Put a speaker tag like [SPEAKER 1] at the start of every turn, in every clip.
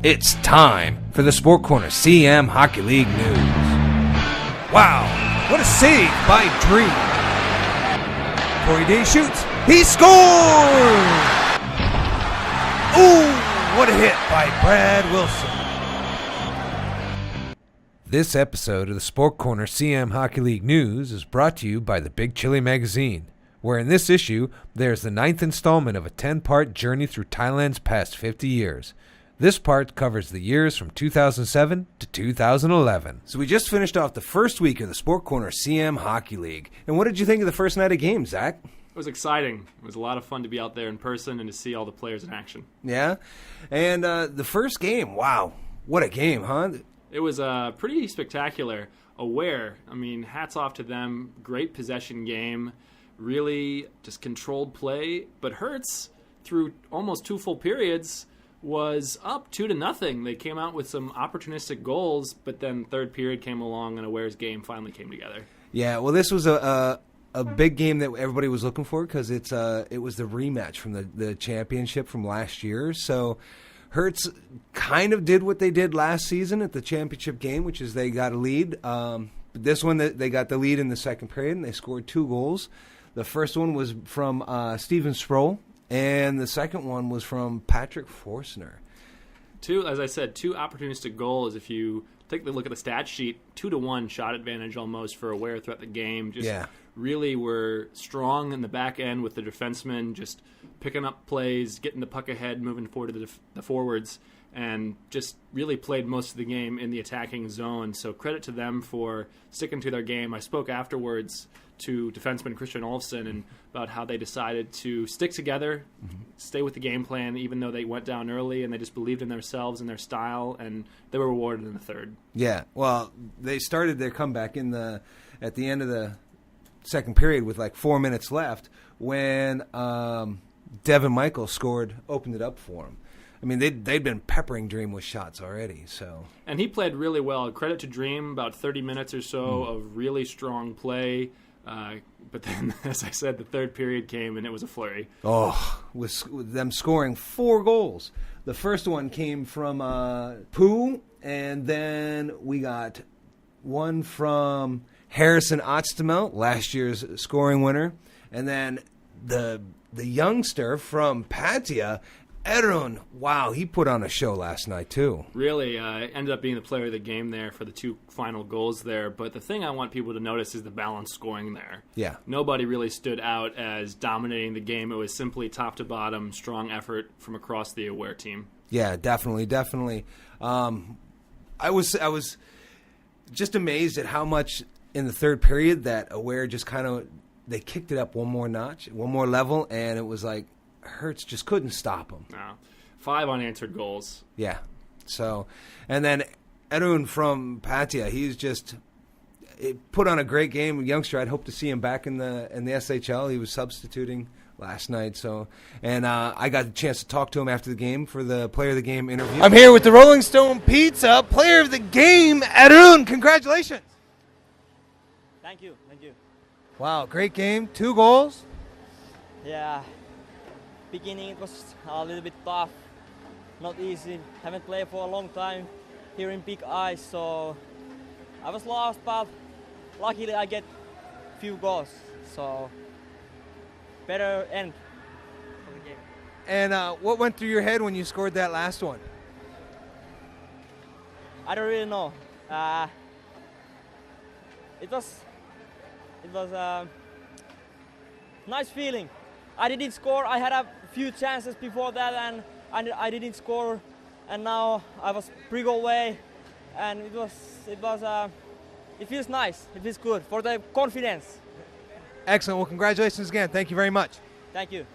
[SPEAKER 1] It's time for the Sport Corner Siam Hockey League news. Wow, what a save by Dream. Corey Day shoots. He scores! Ooh, what a hit by Brad Wilson. This episode of the Sport Corner Siam Hockey League news is brought to you by the Big Chili magazine, where in this issue, there's the 9th installment of a 10-part journey through Thailand's past 50 years. This part covers the years from 2007 to 2011. So we just finished off the first week of the Sport Corner Siam Hockey League. And what did you think of the first night of games, Zach?
[SPEAKER 2] It was exciting. It was a lot of fun to be out there in person and to see all the players in action.
[SPEAKER 1] Yeah? And the first game, wow, what a game, huh?
[SPEAKER 2] It was pretty spectacular. Aware, I mean, hats off to them. Great possession game. Really just controlled play. But Hertz, through almost two full periods, was up 2-0. They came out with some opportunistic goals, but then third period came along and Aware's game finally came together.
[SPEAKER 1] Yeah, well, this was a big game that everybody was looking for because it was the rematch from the championship from last year. So Hertz kind of did what they did last season at the championship game, which is they got a lead. This one, they got the lead in the second period, and they scored 2 goals. The first one was from Steven Sproul, and the second one was from Patrick Forstner.
[SPEAKER 2] As I said, 2 opportunistic goals. If you take a look at the stat sheet, 2-1 shot advantage almost for Aware throughout the game. Really were strong in the back end with the defensemen, just picking up plays, getting the puck ahead, moving forward to the forwards, and just really played most of the game in the attacking zone. So credit to them for sticking to their game. I spoke afterwards to defenseman Christian Olofsson and about how they decided to stick together, stay with the game plan, even though they went down early, and they just believed in themselves and their style, and they were rewarded in the third. Yeah, well, they started their comeback at the end of the second period with like 4 minutes left when Devin Michael opened it up for him. I mean, they'd been peppering Dream with shots already. And he played really well. Credit to Dream, about 30 minutes or so of really strong play. But then, as I said, the third period came, and it was a flurry.
[SPEAKER 1] Oh, with them scoring 4 goals. The first one came from Pooh, and then we got one from Harrison Otstamel, last year's scoring winner. And then the youngster from Pattaya, Aaro, wow, he put on a show last night, too.
[SPEAKER 2] Really, ended up being the player of the game there for the 2 final goals there. But the thing I want people to notice is the balanced scoring there.
[SPEAKER 1] Yeah. Nobody
[SPEAKER 2] really stood out as dominating the game. It was simply top to bottom, strong effort from across the Aware team.
[SPEAKER 1] Yeah, definitely. I was just amazed at how much in the third period that Aware just they kicked it up one more notch, one more level, and it was like, Hertz just couldn't stop him.
[SPEAKER 2] No. 5 unanswered goals.
[SPEAKER 1] Yeah. So, and then Aaro from Pattaya, put on a great game. Youngster, I'd hope to see him back in the SHL. He was substituting last night. So, and I got a chance to talk to him after the game for the Player of the Game interview. I'm here with the Rolling Stone Pizza Player of the Game, Aaro. Congratulations.
[SPEAKER 3] Thank you.
[SPEAKER 1] Wow, great game. 2 goals.
[SPEAKER 3] Yeah. Beginning it was a little bit tough, not easy. Haven't played for a long time here in Big Ice, so I was lost, but luckily I get few goals, so better end for the game.
[SPEAKER 1] And what went through your head when you scored that last one?
[SPEAKER 3] I don't really know. It was a nice feeling. I didn't score. I had a few chances before that, and I didn't score. And now I was pre-goal away, and it feels nice. It feels good for the confidence.
[SPEAKER 1] Excellent. Well, congratulations again. Thank you very much.
[SPEAKER 3] Thank you.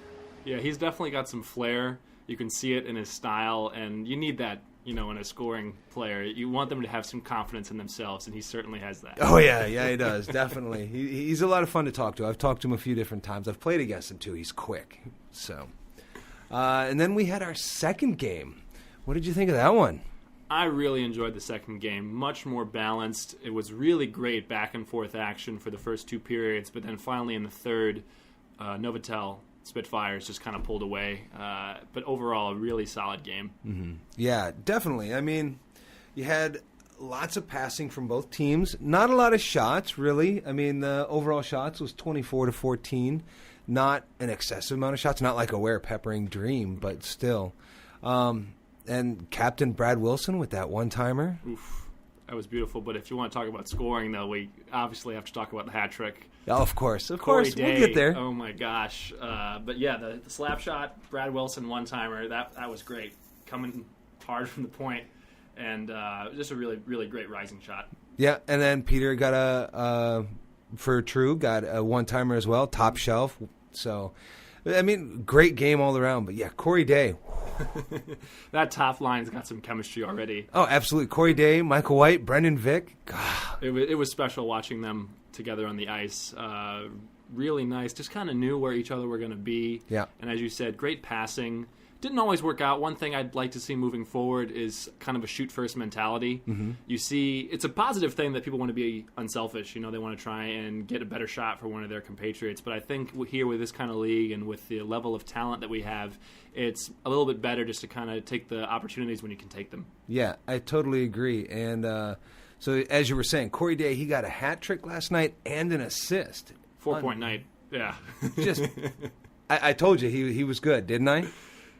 [SPEAKER 2] Yeah, he's definitely got some flair. You can see it in his style, and you need that, in a scoring player. You want them to have some confidence in themselves, and he certainly has that.
[SPEAKER 1] Oh, yeah, he does, definitely. He's a lot of fun to talk to. I've talked to him a few different times. I've played against him, too. He's quick. So, and then we had our second game. What did you think of that one?
[SPEAKER 2] I really enjoyed the second game. Much more balanced. It was really great back-and-forth action for the first 2 periods, but then finally in the third, Novotel Spitfires just kind of pulled away. But overall, a really solid game.
[SPEAKER 1] Mm-hmm. Yeah, definitely. I mean, you had lots of passing from both teams. Not a lot of shots, really. I mean, the overall shots was 24-14. Not an excessive amount of shots. Not like Aware peppering Dream, but still. And Captain Brad Wilson with that one-timer.
[SPEAKER 2] Oof. That was beautiful, but if you want to talk about scoring, though, we obviously have to talk about the hat trick.
[SPEAKER 1] Oh, of course,
[SPEAKER 2] Corey Day,
[SPEAKER 1] we'll get there.
[SPEAKER 2] Oh my gosh! But yeah, the slap shot, Brad Wilson one-timer, that was great, coming hard from the point, and just a really, really great rising shot.
[SPEAKER 1] Yeah, and then Peter got for True, got a one-timer as well, top shelf. So, I mean, great game all around. But yeah, Corey Day.
[SPEAKER 2] That top line's got some chemistry already.
[SPEAKER 1] Oh, absolutely. Corey Day, Michael White, Brendan Vick. God.
[SPEAKER 2] It was special watching them together on the ice. Really nice. Just kind of knew where each other were going to be.
[SPEAKER 1] Yeah.
[SPEAKER 2] And as you said, great passing. Didn't always work out. One thing I'd like to see moving forward is kind of a shoot-first mentality.
[SPEAKER 1] Mm-hmm.
[SPEAKER 2] You see, it's a positive thing that people want to be unselfish. They want to try and get a better shot for one of their compatriots. But I think here with this kind of league and with the level of talent that we have, it's a little bit better just to kind of take the opportunities when you can take them.
[SPEAKER 1] Yeah, I totally agree. And so as you were saying, Corey Day, he got a hat trick last night and an assist.
[SPEAKER 2] 4-point night, yeah.
[SPEAKER 1] Just, I told you he was good, didn't I?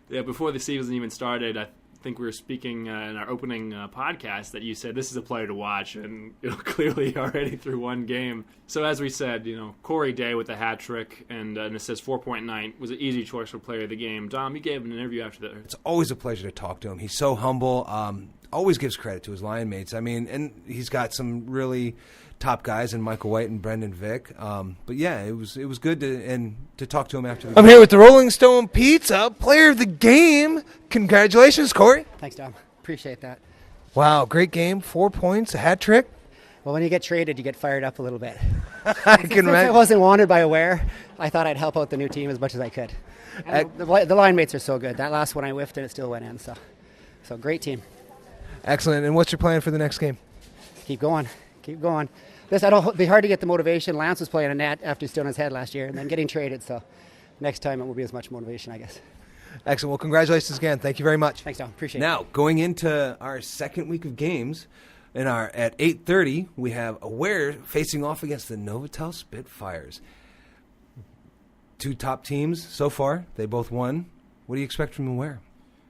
[SPEAKER 2] Yeah, before the season even started, I think we were speaking in our opening podcast that you said this is a player to watch, and clearly already through one game. So as we said, Corey Day with the hat trick and an assist 4-point night was an easy choice for player of the game. Dom, you gave him an interview after that.
[SPEAKER 1] It's always a pleasure to talk to him. He's so humble. Always gives credit to his line mates. I mean, and he's got some really top guys in Michael White and Brendan Vick. But yeah, it was good to talk to him after the game. I'm here with the Rolling Stone Pizza player of the game. Congratulations, Corey.
[SPEAKER 4] Thanks, Dom. Appreciate that.
[SPEAKER 1] Wow, great game. 4 points, a hat trick.
[SPEAKER 4] Well, when you get traded, you get fired up a little bit.
[SPEAKER 1] I can
[SPEAKER 4] Since I
[SPEAKER 1] imagine.
[SPEAKER 4] wasn't wanted by Aware, I thought I'd help out the new team as much as I could. And the line mates are so good. That last one I whiffed and it still went in. So great team.
[SPEAKER 1] Excellent. And what's your plan for the next game?
[SPEAKER 4] Keep going. It'll be hard to get the motivation. Lance was playing a net after he stood on his head last year and then getting traded. So next time it will be as much motivation, I guess.
[SPEAKER 1] Excellent. Well, congratulations again. Thank you very much.
[SPEAKER 4] Thanks, Dom. Appreciate it.
[SPEAKER 1] Now, going into our second week of games, at 8:30, we have Aware facing off against the Novotel Spitfires. Two top teams so far. They both won. What do you expect from Aware?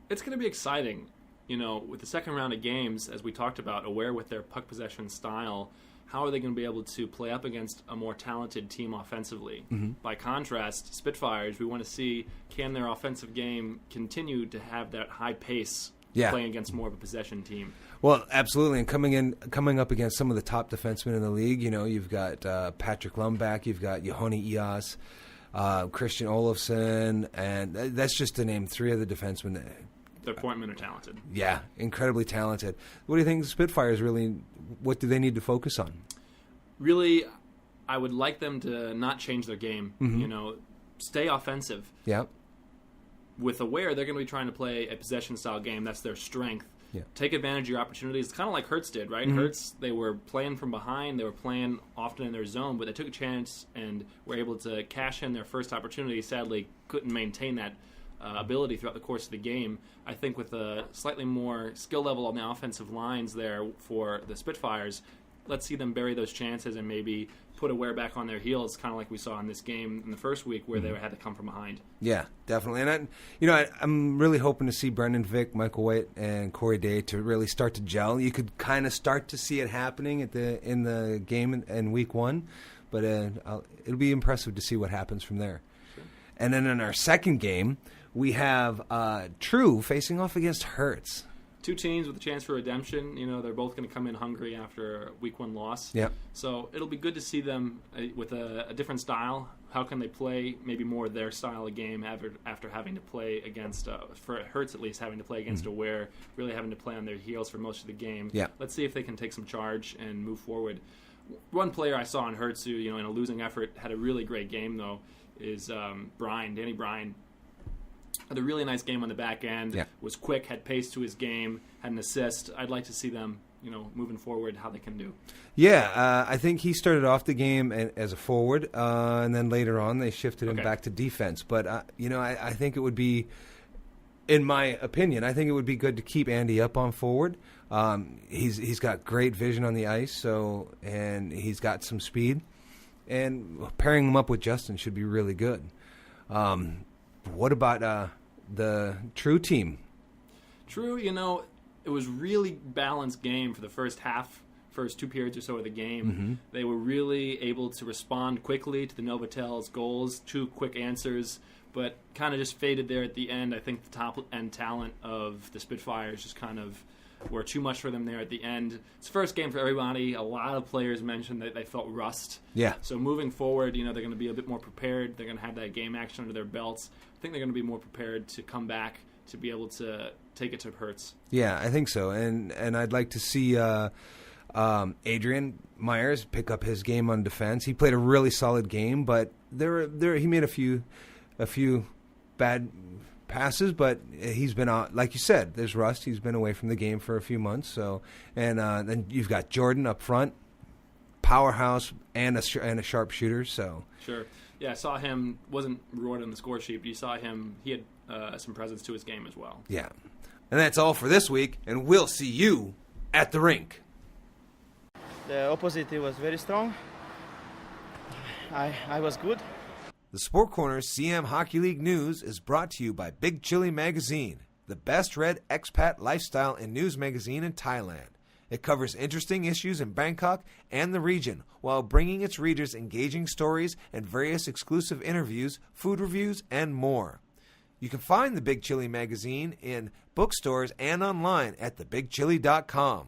[SPEAKER 2] It's going to be exciting. With the second round of games, as we talked about, Aware with their puck possession style, how are they going to be able to play up against a more talented team offensively?
[SPEAKER 1] Mm-hmm.
[SPEAKER 2] By contrast, Spitfires, we want to see, can their offensive game continue to have that high pace playing against more of a possession team? Well,
[SPEAKER 1] absolutely. And coming up against some of the top defensemen in the league, you've got Patrick Lumbach, you've got Yohoni Ias, Christian Olofsson, and that's just to name three of the defensemen.
[SPEAKER 2] Their point men are talented.
[SPEAKER 1] Yeah, incredibly talented. What do you think the Spitfires really, what do they need to focus on?
[SPEAKER 2] Really, I would like them to not change their game.
[SPEAKER 1] Mm-hmm.
[SPEAKER 2] Stay offensive.
[SPEAKER 1] Yeah.
[SPEAKER 2] With Aware, they're going to be trying to play a possession-style game. That's their strength. Yeah. Take advantage of your opportunities. It's kind of like Hertz did, right?
[SPEAKER 1] Mm-hmm.
[SPEAKER 2] Hertz, they were playing from behind. They were playing often in their zone, but they took a chance and were able to cash in their first opportunity. Sadly, couldn't maintain that ability throughout the course of the game. I think with a slightly more skill level on the offensive lines there for the Spitfires, let's see them bury those chances and maybe put Aware back on their heels, kind of like we saw in this game in the first week where they had to come from behind. Yeah, definitely. And I'm really hoping to see Brendan Vick, Michael White, and Corey Day to really start to gel. You could kind of start to see it happening in the game in week one, but it'll be impressive to see what happens from there. Sure. And then in our second game, we have True facing off against Hertz. Two teams with a chance for redemption. They're both going to come in hungry after a week one loss. Yep. So it'll be good to see them with a different style. How can they play maybe more their style of game after having to play against, for Hertz at least, having to play against Aware, really having to play on their heels for most of the game. Yeah. Let's see if they can take some charge and move forward. One player I saw in Hertz who, in a losing effort, had a really great game, though, is Danny Bryan. Had a really nice game on the back end.
[SPEAKER 1] Yeah.
[SPEAKER 2] Was quick, had pace to his game, had an assist. I'd like to see them, moving forward, how they can do.
[SPEAKER 1] Yeah, I think he started off the game as a forward, and then later on they shifted him back to defense. But, I think it would be, in my opinion, I think it would be good to keep Andy up on forward. He's got great vision on the ice, and he's got some speed. And pairing him up with Justin should be really good. What about the True team?
[SPEAKER 2] True, it was really balanced game for the first 2 periods or so of the game.
[SPEAKER 1] Mm-hmm.
[SPEAKER 2] They were really able to respond quickly to the Novotel's goals, 2 quick answers, but kind of just faded there at the end. I think the top-end talent of the Spitfires just kind of were too much for them there at the end. It's the first game for everybody. A lot of players mentioned that they felt rust.
[SPEAKER 1] Yeah.
[SPEAKER 2] So moving forward, they're going to be a bit more prepared. They're going to have that game action under their belts. I think they're going to be more prepared to come back to be able to take it to Hertz.
[SPEAKER 1] Yeah, I think so. And I'd like to see Adrian Myers pick up his game on defense. He played a really solid game, but he made a few bad passes, but he's been out. Like you said, there's rust. He's been away from the game for a few months. So, and then you've got Jordan up front, powerhouse and a sharpshooter. So
[SPEAKER 2] sure, yeah, I saw him. Wasn't rewarded on the score sheet, but you saw him. He had some presence to his game as well.
[SPEAKER 1] Yeah, and that's all for this week. And we'll see you at the rink.
[SPEAKER 5] The opposite was very strong. I was good.
[SPEAKER 1] The Sport Corner's Siam Hockey League news is brought to you by Big Chili Magazine, the best read expat lifestyle and news magazine in Thailand. It covers interesting issues in Bangkok and the region while bringing its readers engaging stories and various exclusive interviews, food reviews, and more. You can find the Big Chili Magazine in bookstores and online at thebigchili.com.